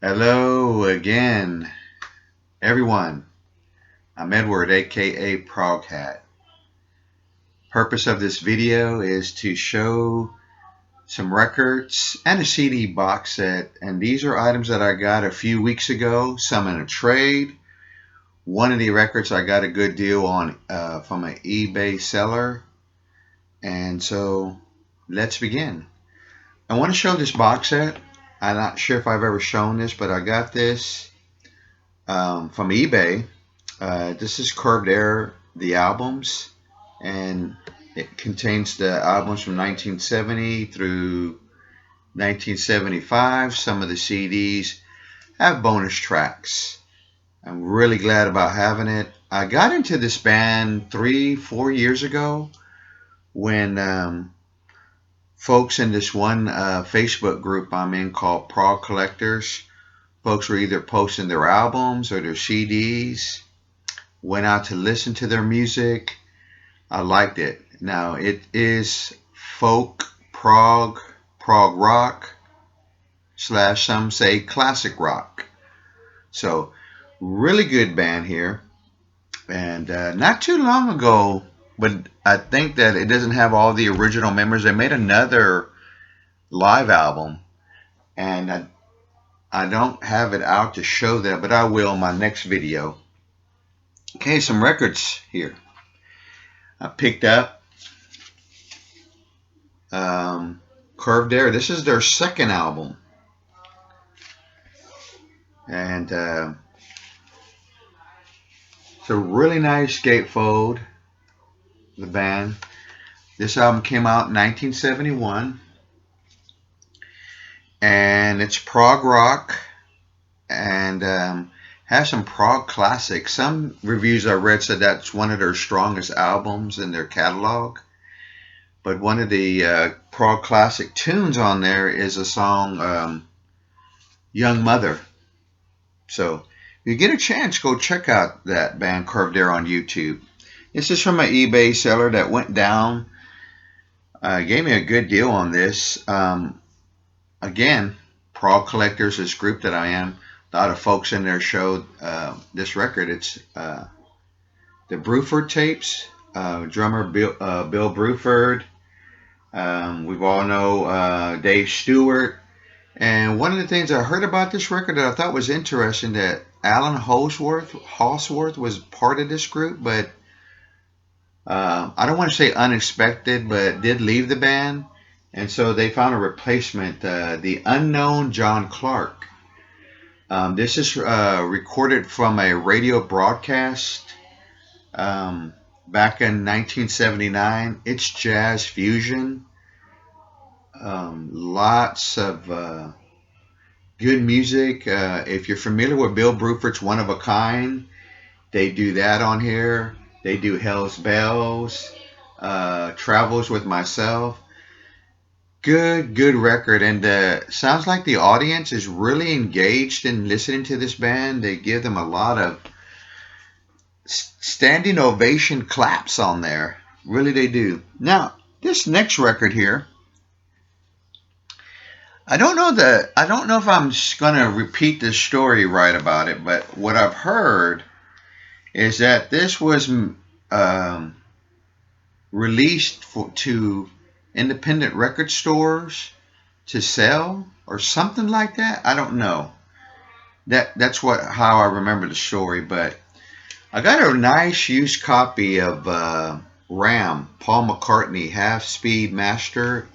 Hello again, everyone. I'm Edward, aka Proghat. Purpose of this video is to show some records and a CD box set, and these are items that I got a few weeks ago. Some in a trade. One of the records I got a good deal on from an eBay seller, and so let's begin. I want to show this box set. I'm not sure if I've ever shown this, but I got this from eBay. This is Curved Air, the albums, and it contains the albums from 1970 through 1975. Some of the CDs have bonus tracks. I'm really glad about having it. I got into this band 3-4 years ago when folks in this one Facebook group I'm in called Prog Collectors, folks were either posting their albums or their CDs. Went out to listen to their music. I liked it. Now it is folk, prog rock / some say classic rock. So really good band here. And not too long ago, but I think that it doesn't have all the original members. They made another live album, and I don't have it out to show that, but I will in my next video. Okay, some records here. I picked up Curved Air. This is their second album. And it's a really nice gatefold, the band. This album came out in 1971. And it's prog rock and has some prog classics. Some reviews I read said that's one of their strongest albums in their catalog. But one of the prog classic tunes on there is a song, Young Mother. So if you get a chance, go check out that band Curved Air on YouTube. This is from an eBay seller that went down. Gave me a good deal on this. Again, Prog Collectors, this group that I am. A lot of folks in there showed this record. It's the Bruford tapes. Drummer Bill Bruford. We all know Dave Stewart. And one of the things I heard about this record that I thought was interesting, that Alan Halsworth was part of this group, but I don't want to say unexpected, but did leave the band. And so they found a replacement, the unknown John Clark. This is recorded from a radio broadcast back in 1979. It's jazz fusion. Lots of good music. If you're familiar with Bill Bruford's One of a Kind, they do that on here. They do Hell's Bells, Travels with Myself. Good record, and sounds like the audience is really engaged in listening to this band. They give them a lot of standing ovation claps on there. Really, they do. Now, this next record here, I don't know if I'm going to repeat this story right about it, but what I've heard is that this was released to independent record stores to sell or something like that. I don't know. That's how I remember the story. But I got a nice used copy of Ram, Paul McCartney half-speed mastering.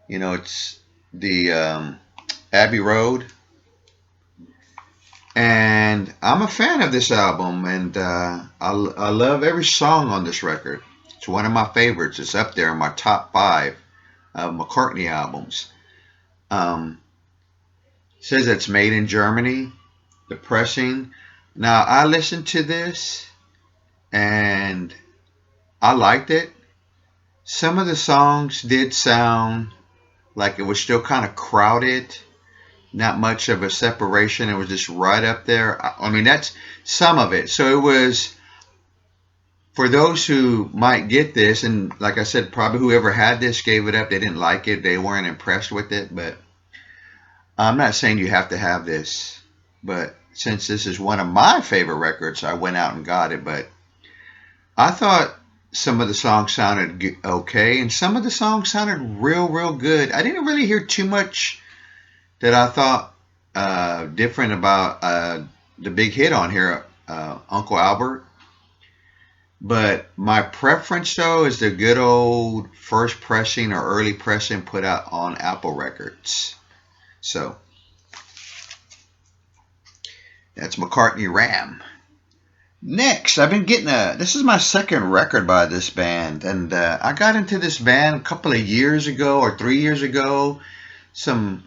You know, it's the Abbey Road. And I'm a fan of this album, and I love every song on this record. It's one of my favorites. It's up there in my top 5 McCartney albums. Says it's made in Germany. The pressing. Now, I listened to this, and I liked it. Some of the songs did sound like it was still kind of crowded. Not much of a separation. It was just right up there. I mean, that's some of it. So it was, for those who might get this, and like I said, probably whoever had this gave it up. They didn't like it. They weren't impressed with it. But I'm not saying you have to have this, but since this is one of my favorite records, I went out and got it. But I thought some of the songs sounded okay, and some of the songs sounded real good. I didn't really hear too much that I thought different about the big hit on here, Uncle Albert. But my preference, though, is the good old first pressing or early pressing put out on Apple Records. So that's McCartney Ram. Next, I've been getting this is my second record by this band, and I got into this band a couple of years ago or 3 years ago. Some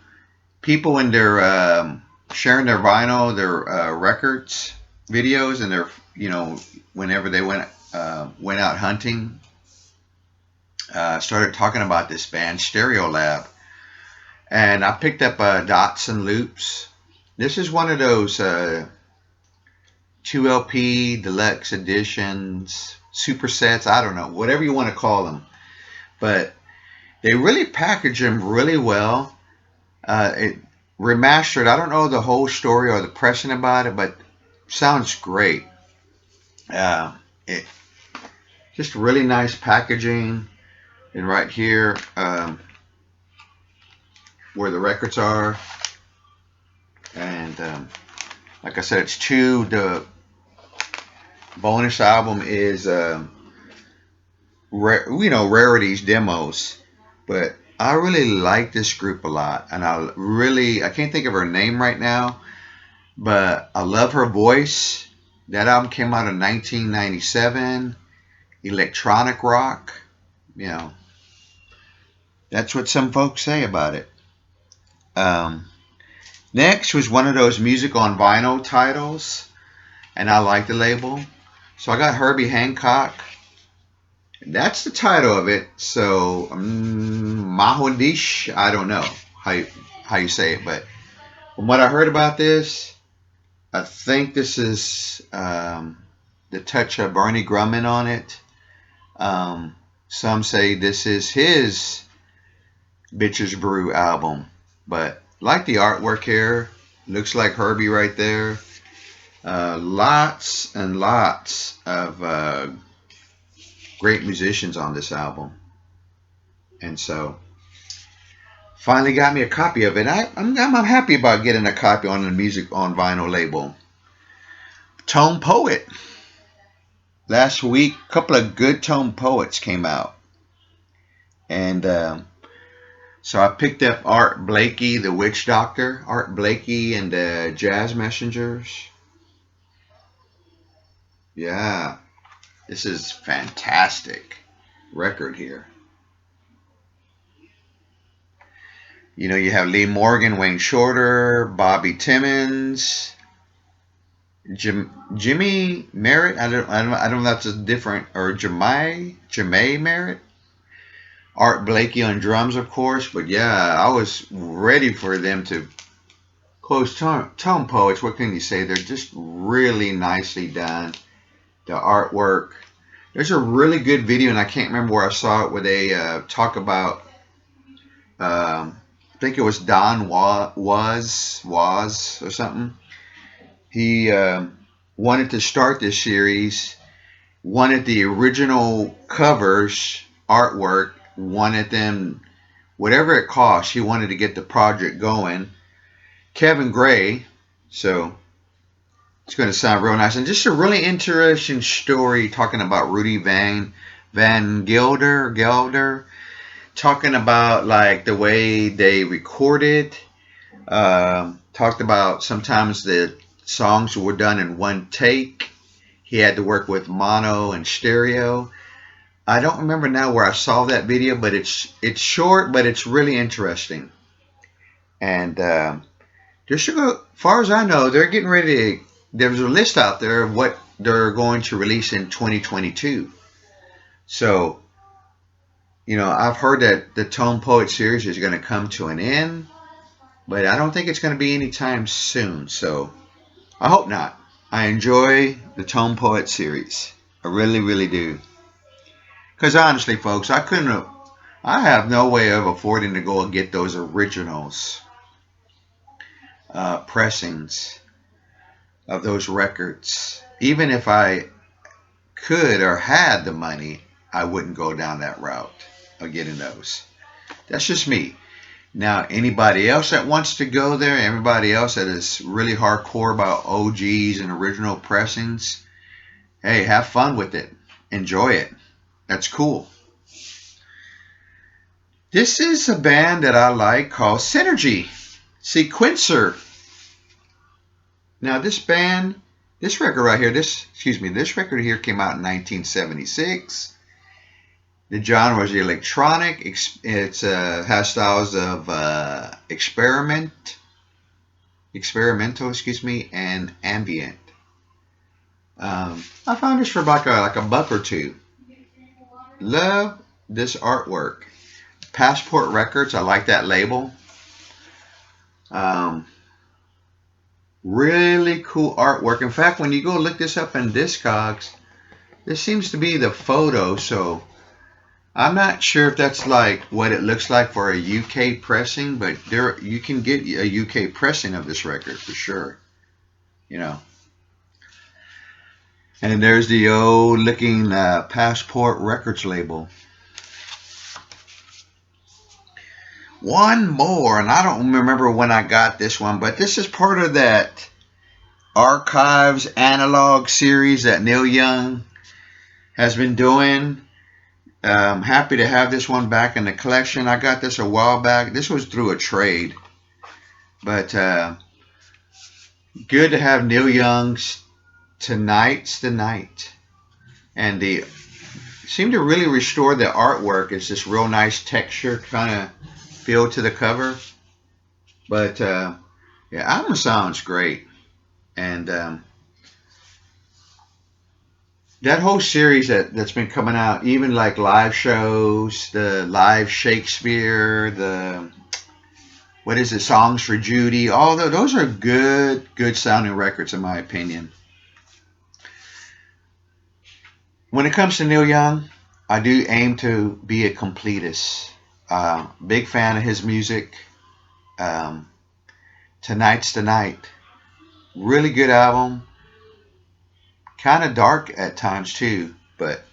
people in their sharing their vinyl, their records, videos, and their whenever they went out hunting, started talking about this band Stereolab, and I picked up Dots and Loops. This is one of those 2 LP deluxe editions, supersets, I don't know, whatever you want to call them. But they really package them really well. It remastered. I don't know the whole story or the pressing about it, but sounds great. It just really nice packaging. And right here, where the records are, and like I said, it's two. The bonus album is rarities demos, but I really like this group a lot, and I can't think of her name right now, but I love her voice. That album came out in 1997. Electronic rock, that's what some folks say about it. Next was one of those music on vinyl titles, and I like the label. So I got Herbie Hancock. That's the title of it. So Mahodish, I don't know how you say it, but from what I heard about this, I think this is the touch of Barney Grumman on it. Some say this is his Bitches Brew album, but like the artwork here, looks like Herbie right there. Lots and lots of great musicians on this album, and so finally got me a copy of it. I'm happy about getting a copy on the music on vinyl label. Tone Poet. Last week, a couple of good Tone Poets came out, and so I picked up Art Blakey, the Witch Doctor, Art Blakey and the Jazz Messengers. Yeah, this is fantastic record here. You have Lee Morgan, Wayne Shorter, Bobby Timmons, Jimmy Merritt. I don't know if that's a different, or Jamae Merritt. Art Blakey on drums, of course, but yeah, I was ready for them to close. Tone Poets, what can you say? They're just really nicely done. The artwork. There's a really good video, and I can't remember where I saw it, where they talk about, I think it was Don Was or something. He wanted to start this series, wanted the original covers, artwork, wanted them, whatever it cost, he wanted to get the project going. Kevin Gray, so it's going to sound real nice. And just a really interesting story talking about Rudy Van Gelder, talking about like the way they recorded, talked about sometimes the songs were done in one take. He had to work with mono and stereo. I don't remember now where I saw that video, but it's short, but it's really interesting. And just to go, far as I know, they're getting ready to, there's a list out there of what they're going to release in 2022. So, I've heard that the Tone Poet series is going to come to an end, but I don't think it's going to be anytime soon. So, I hope not. I enjoy the Tone Poet series. I really, really do. Because honestly, folks, I have no way of affording to go and get those originals. pressings of those records. Even if I could or had the money, I wouldn't go down that route of getting those. That's just me. Now, anybody else that wants to go there, everybody else that is really hardcore about OGs and original pressings, hey, have fun with it. Enjoy it. That's cool. This is a band that I like called Synergy. Sequencer. Now this band, this record right here, this record here came out in 1976. The genre is electronic. It has styles of experimental, and ambient. I found this for about like a buck or two. Love this artwork. Passport Records, I like that label. Really cool artwork. In fact, when you go look this up in Discogs, this seems to be the photo, so I'm not sure if that's like what it looks like for a UK pressing, but there you can get a UK pressing of this record for sure. You know. And there's the old looking Passport Records label. One more, and I don't remember when I got this one, but this is part of that Archives analog series that Neil Young has been doing. I'm happy to have this one back in the collection. I got this a while back. This was through a trade. But good to have Neil Young's Tonight's the Night. And they seem to really restore the artwork. It's this real nice texture kind of feel to the cover. But yeah, album sounds great. And that whole series that's been coming out, even like live shows, the live Shakespeare, the Songs for Judy, all those are good sounding records in my opinion. When it comes to Neil Young, I do aim to be a completist. Big fan of his music. Tonight's the Night. Really good album. Kind of dark at times too, but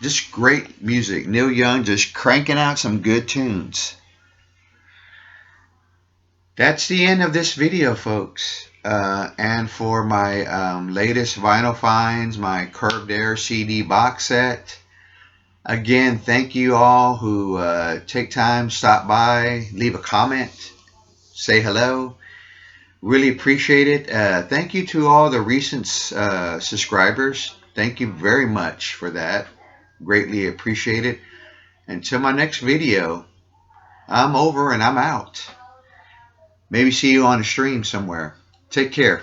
just great music. Neil Young just cranking out some good tunes. That's the end of this video, folks. And for my latest vinyl finds, my Curved Air CD box set. Again, thank you all who take time, stop by, leave a comment, say hello. Really appreciate it. Thank you to all the recent subscribers. Thank you very much for that. Greatly appreciate it. Until my next video, I'm over and I'm out. Maybe see you on the stream somewhere. Take care.